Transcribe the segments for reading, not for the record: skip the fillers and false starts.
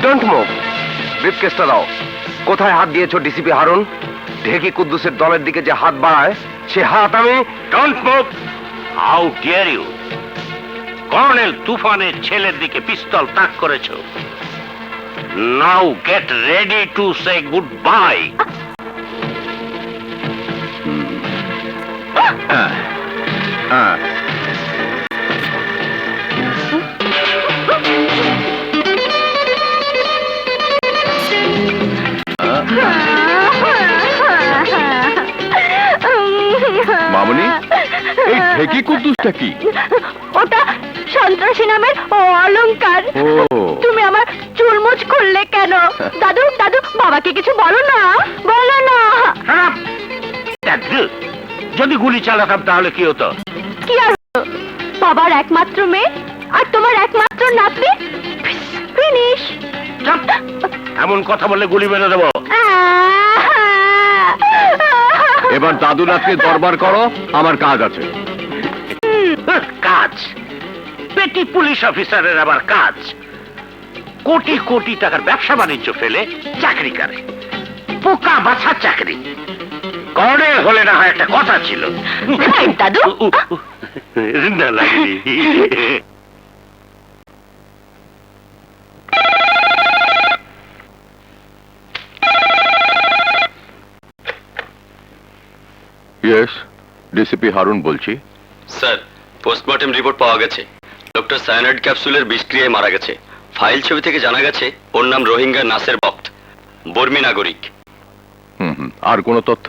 Don't move. ব্রিফকেসটা দাও। কোথায় হাত দিয়েছো ডিসিপি হারুন? ঢেকি কুদ্দুসের দলের দিকে যে হাত বাড়ায় সে হাত আমি। Don't move. How dare you! Colonel তুফানের ছেলের দিকে পিস্তল তাক করেছো। Now get ready to say good bye. মামনি, এই ঢেকি কুদ্দুসটা কি? ওটা সন্ত্রাসী নামের অলংকার। তুমি আমার চুলমুচ করলে কেন? দাদু দাদু, বাবাকে কিছু বলো না, বলো না। যদি গুলি চালাতাম তাহলে কি হতো? কি আর হতো? বাবার একমাত্র মেয়ে আর তোমার একমাত্র নাতনি, ফিনিশ। এমন কথা বললে গুলি মেরে দেবো। এবার দাদু নাথকে দরবার করো, আমার কাজ আছে। কাজ? পেটি পুলিশ অফিসারের আবার কাজ? কোটি কোটি টাকার ব্যবসা বাণিজ্য ফেলে চাকরি করে, পোকা বাছার চাকরি। কর্নেল হলে না হয় একটা কথা ছিল। দাদু না লাগলি। ইয়েস, ডিসিপি হারুন বলছি। স্যার, পোস্টমর্টেম রিপোর্ট পাওয়া গেছে। ডক্টর সায়ানাইড ক্যাপসুলের বিষক্রিয়ায় মারা গেছে। ফাইল ছবি থেকে জানা গেছে ওর নাম রোহিঙ্গা নাসের বক্ত, বর্মী নাগরিক। আর কোনো তথ্য?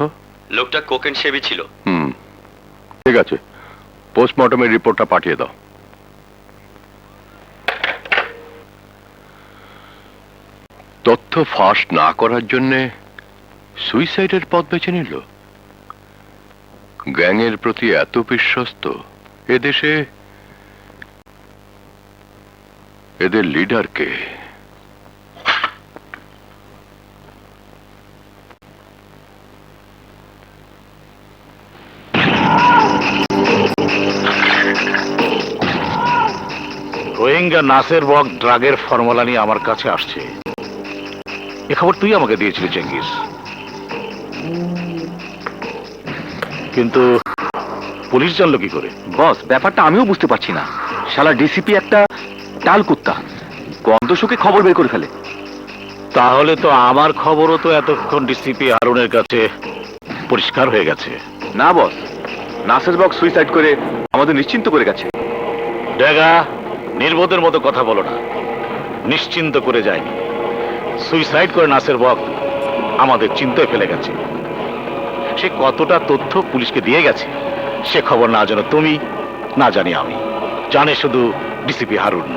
লোকটা কোকেন সেবী ছিল। ঠিক আছে, পোস্টমর্টমের রিপোর্টটা পাঠিয়ে দাও। তথ্য ফাঁস না করার জন্য সুইসাইডের পথ বেছে নিল। গ্যাংয়ের প্রতি এত বিশ্বস্ত এদেশে এদের লিডারকে। রোহিঙ্গা নাসের বক ড্রাগের ফর্মুলা নিয়ে আমার কাছে আসছে। এ খবর তুই আমাকে দিয়েছিলি চেঙ্গিস, কিন্তু পুলিশ জানলো কি করে? বস, ব্যাপারটা আমিও বুঝতে পারছি না। শালা ডিসিপি একটা টাল কুত্তা, গন্ধ শুকে খবর বের করে ফেলে। তাহলে তো আমার খবরও তো এতক্ষণ ডিসিপি হারুনের কাছে পরিষ্কার হয়ে গেছে। না বস, নাসের বক্স সুইসাইড করে আমাদের নিশ্চিন্ত করে গেছে। ডেগা, নির্বোধের মতো কথা বলো না। নিশ্চিন্ত করে যায়নি, সুইসাইড করে নাসের বক আমাদের চিন্তায় ফেলে গেছে। সে কতটা তথ্য পুলিশকে দিয়ে গেছে সে খবর না জানো তুমি, না জানি আমি, জানে শুধু ডিসিপি হারুন।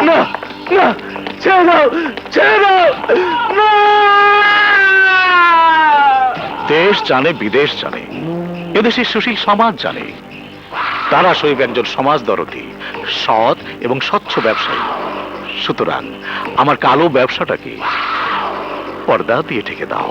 না না, ছেড়ে দাও, ছেড়ে দাও। দেশ জানে, বিদেশ জানে, এদেশের সুশীল সমাজ জানে তারা শৈব একজন সমাজ দরদি, সৎ এবং স্বচ্ছ ব্যবসায়ী। সুতরাং আমার কালো ব্যবসাটাকে পর্দা দিয়ে ঢেকে দাও।